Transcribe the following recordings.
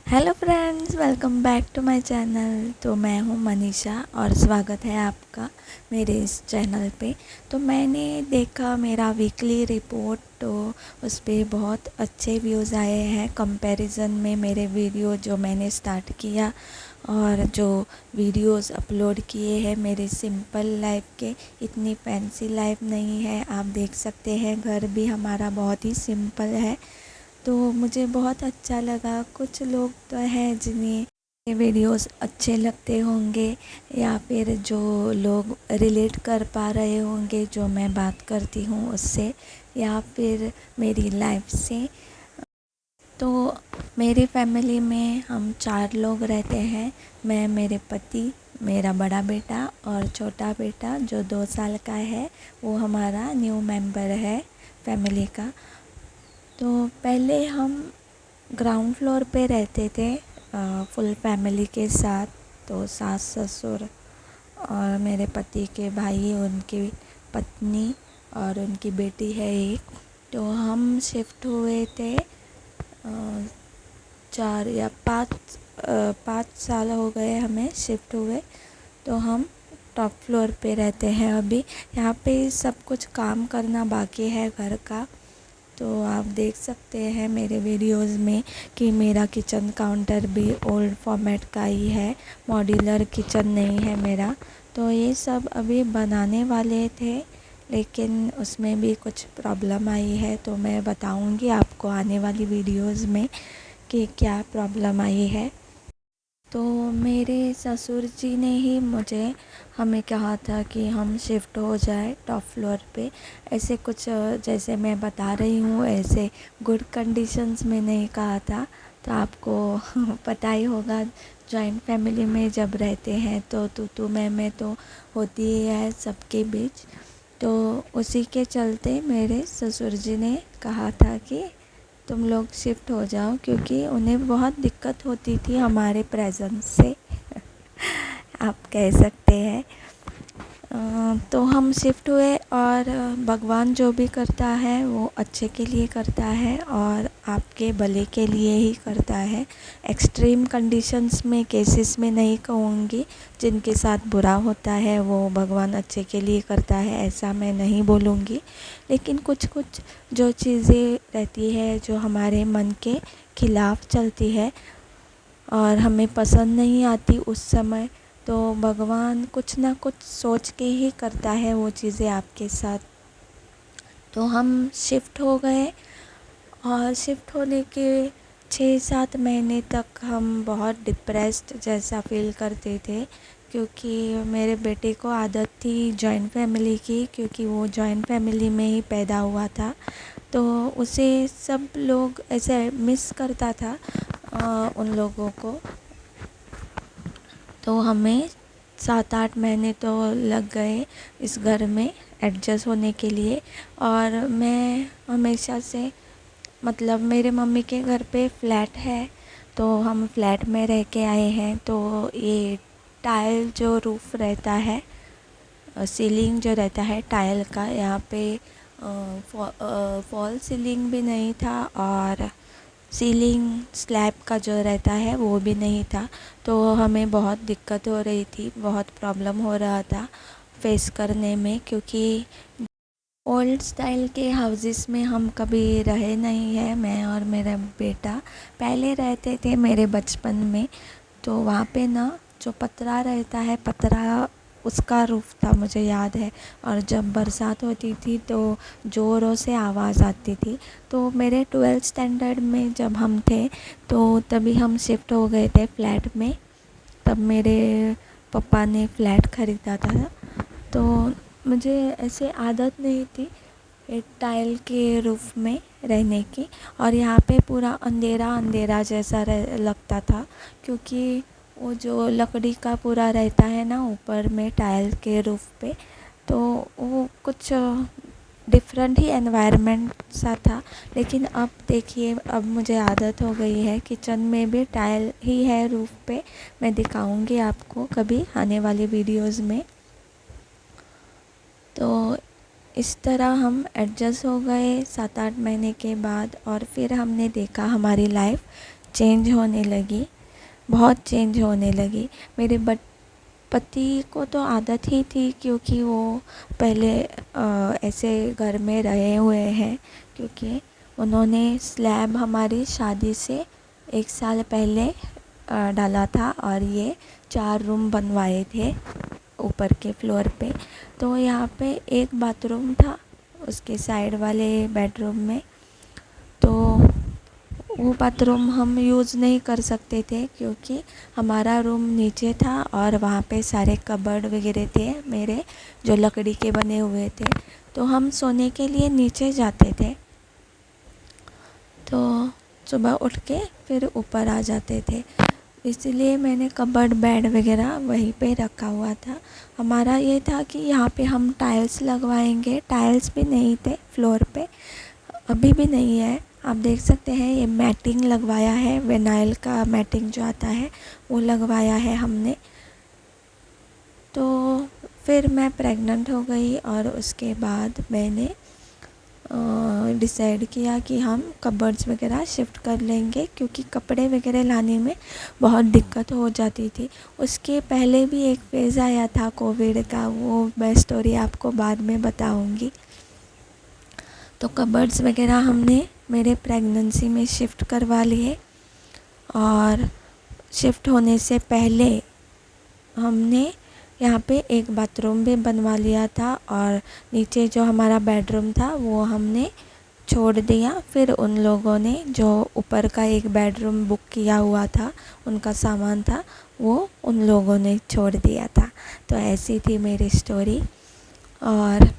Hello friends, welcome back to my channel. तो मैं हूँ मनीषा और स्वागत है आपका मेरे इस चैनल पे। तो मैंने देखा मेरा वीकली रिपोर्ट, तो उस पर बहुत अच्छे व्यूज़ आए हैं कंपैरिजन में मेरे वीडियो जो मैंने स्टार्ट किया और जो वीडियोस अपलोड किए हैं मेरे सिंपल लाइफ के। इतनी फैंसी लाइफ नहीं है, आप देख सकते हैं घर भी हमारा बहुत ही सिंपल है। तो मुझे बहुत अच्छा लगा। कुछ लोग तो हैं जिन्हें ये वीडियोस अच्छे लगते होंगे या फिर जो लोग रिलेट कर पा रहे होंगे जो मैं बात करती हूँ उससे, या फिर मेरी लाइफ से। तो मेरी फैमिली में हम 4 लोग रहते हैं। मैं, मेरे पति, मेरा बड़ा बेटा और छोटा बेटा जो 2 साल का है, वो हमारा न्यू मेंबर है फैमिली का। तो पहले हम ग्राउंड फ्लोर पे रहते थे फुल फैमिली के साथ। तो सास ससुर और मेरे पति के भाई, उनकी पत्नी और उनकी बेटी है एक। तो हम शिफ्ट हुए थे 5 साल हो गए हमें शिफ्ट हुए। तो हम टॉप फ्लोर पे रहते हैं अभी। यहाँ पे सब कुछ काम करना बाकी है घर का। तो आप देख सकते हैं मेरे वीडियोस में कि मेरा किचन काउंटर भी ओल्ड फॉर्मेट का ही है, मॉड्यूलर किचन नहीं है मेरा। तो ये सब अभी बनाने वाले थे, लेकिन उसमें भी कुछ प्रॉब्लम आई है। तो मैं बताऊंगी आपको आने वाली वीडियोस में कि क्या प्रॉब्लम आई है। तो मेरे ससुर जी ने ही हमें कहा था कि हम शिफ्ट हो जाए टॉप फ्लोर पे। ऐसे कुछ जैसे मैं बता रही हूँ ऐसे गुड कंडीशंस में नहीं कहा था। तो आपको पता ही होगा, जॉइंट फैमिली में जब रहते हैं तो तू मैं तो होती ही है सबके बीच। तो उसी के चलते मेरे ससुर जी ने कहा था कि तुम लोग शिफ्ट हो जाओ, क्योंकि उन्हें बहुत दिक्कत होती थी हमारे प्रेजेंस से आप कह सकते हैं। तो हम शिफ्ट हुए और भगवान जो भी करता है वो अच्छे के लिए करता है और आपके भले के लिए ही करता है। एक्सट्रीम कंडीशंस में, केसेस में नहीं कहूँगी जिनके साथ बुरा होता है वो भगवान अच्छे के लिए करता है, ऐसा मैं नहीं बोलूँगी। लेकिन कुछ कुछ जो चीज़ें रहती है जो हमारे मन के खिलाफ़ चलती है और हमें पसंद नहीं आती उस समय, तो भगवान कुछ ना कुछ सोच के ही करता है वो चीज़ें आपके साथ। तो हम शिफ्ट हो गए और शिफ्ट होने के 6-7 महीने तक हम बहुत डिप्रेस्ड जैसा फ़ील करते थे, क्योंकि मेरे बेटे को आदत थी जॉइंट फैमिली की, क्योंकि वो जॉइंट फैमिली में ही पैदा हुआ था। तो उसे सब लोग ऐसे मिस करता था उन लोगों को। तो हमें 7-8 महीने तो लग गए इस घर में एडजस्ट होने के लिए। और मैं हमेशा से, मतलब मेरे मम्मी के घर पे फ्लैट है, तो हम फ्लैट में रह के आए हैं। तो ये टाइल जो रूफ़ रहता है, सीलिंग जो रहता है टाइल का, यहाँ पे फॉल सीलिंग भी नहीं था और सीलिंग स्लैब का जो रहता है वो भी नहीं था। तो हमें बहुत दिक्कत हो रही थी, बहुत प्रॉब्लम हो रहा था फेस करने में, क्योंकि ओल्ड स्टाइल के हाउसेस में हम कभी रहे नहीं हैं। मैं और मेरा बेटा पहले रहते थे मेरे बचपन में। तो वहाँ पे ना जो पतरा रहता है, पतरा उसका रूफ़ था मुझे याद है। और जब बरसात होती थी तो ज़ोरों से आवाज़ आती थी। तो मेरे 12th स्टैंडर्ड में जब हम थे तो तभी हम शिफ्ट हो गए थे फ्लैट में। तब मेरे पापा ने फ्लैट ख़रीदा था। तो मुझे ऐसे आदत नहीं थी एक टाइल के रूफ़ में रहने की। और यहाँ पे पूरा अंधेरा अंधेरा जैसा लगता था, क्योंकि वो जो लकड़ी का पूरा रहता है ना ऊपर में टाइल के रूफ़ पे, तो वो कुछ डिफरेंट ही एनवायरनमेंट सा था। लेकिन अब देखिए, अब मुझे आदत हो गई है, किचन में भी टाइल ही है रूफ़ पे। मैं दिखाऊंगी आपको कभी आने वाली वीडियोस में। तो इस तरह हम एडजस्ट हो गए 7-8 महीने के बाद। और फिर हमने देखा हमारी लाइफ चेंज होने लगी, बहुत चेंज होने लगी। मेरे पति को तो आदत ही थी, क्योंकि वो पहले ऐसे घर में रहे हुए हैं, क्योंकि उन्होंने स्लैब हमारी शादी से 1 साल पहले डाला था और ये 4 रूम बनवाए थे ऊपर के फ्लोर पे। तो यहाँ पे एक बाथरूम था उसके साइड वाले बेडरूम में, तो वो बाथरूम हम यूज़ नहीं कर सकते थे, क्योंकि हमारा रूम नीचे था और वहाँ पे सारे कबर्ड वगैरह थे मेरे, जो लकड़ी के बने हुए थे। तो हम सोने के लिए नीचे जाते थे, तो सुबह उठ के फिर ऊपर आ जाते थे। इसलिए मैंने कबर्ड बेड वगैरह वहीं पे रखा हुआ था। हमारा ये था कि यहाँ पे हम टाइल्स लगवाएंगे। टाइल्स भी नहीं थे फ्लोर पे, अभी भी नहीं है। आप देख सकते हैं ये मैटिंग लगवाया है, विनाइल का मैटिंग जो आता है वो लगवाया है हमने। तो फिर मैं प्रेग्नेंट हो गई और उसके बाद मैंने डिसाइड किया कि हम कबर्ड्स वगैरह शिफ्ट कर लेंगे, क्योंकि कपड़े वगैरह लाने में बहुत दिक्कत हो जाती थी। उसके पहले भी एक फ़ेज़ आया था कोविड का, वो मैं स्टोरी आपको बाद में बताऊंगी। तो कबर्ड्स वगैरह हमने मेरे प्रेगनेंसी में शिफ्ट करवा लिए, और शिफ्ट होने से पहले हमने यहाँ पे एक बाथरूम भी बनवा लिया था, और नीचे जो हमारा बेडरूम था वो हमने छोड़ दिया। फिर उन लोगों ने जो ऊपर का एक बेडरूम बुक किया हुआ था, उनका सामान था, वो उन लोगों ने छोड़ दिया था। तो ऐसी थी मेरी स्टोरी, और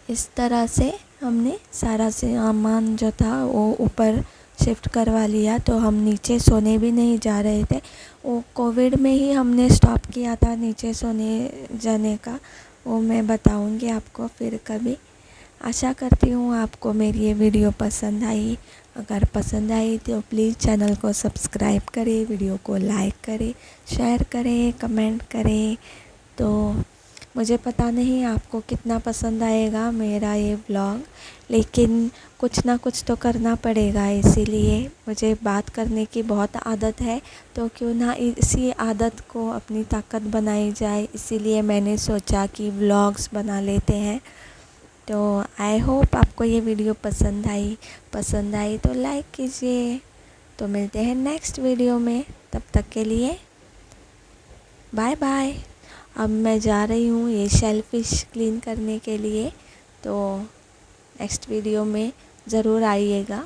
इस तरह से हमने सारा सामान जो था वो ऊपर शिफ्ट करवा लिया। तो हम नीचे सोने भी नहीं जा रहे थे, वो कोविड में ही हमने स्टॉप किया था नीचे सोने जाने का। वो मैं बताऊंगी आपको फिर कभी। आशा करती हूँ आपको मेरी ये वीडियो पसंद आई। अगर पसंद आई तो प्लीज़ चैनल को सब्सक्राइब करें, वीडियो को लाइक करें, शेयर करें, कमेंट करें। तो मुझे पता नहीं आपको कितना पसंद आएगा मेरा ये व्लॉग, लेकिन कुछ ना कुछ तो करना पड़ेगा। इसीलिए मुझे बात करने की बहुत आदत है, तो क्यों ना इसी आदत को अपनी ताकत बनाई जाए। इसीलिए मैंने सोचा कि व्लॉग्स बना लेते हैं। तो आई होप आपको ये वीडियो पसंद आई तो लाइक कीजिए। तो मिलते हैं नेक्स्ट वीडियो में, तब तक के लिए बाय बाय। अब मैं जा रही हूँ ये शेलफिश क्लीन करने के लिए, तो नेक्स्ट वीडियो में ज़रूर आइएगा।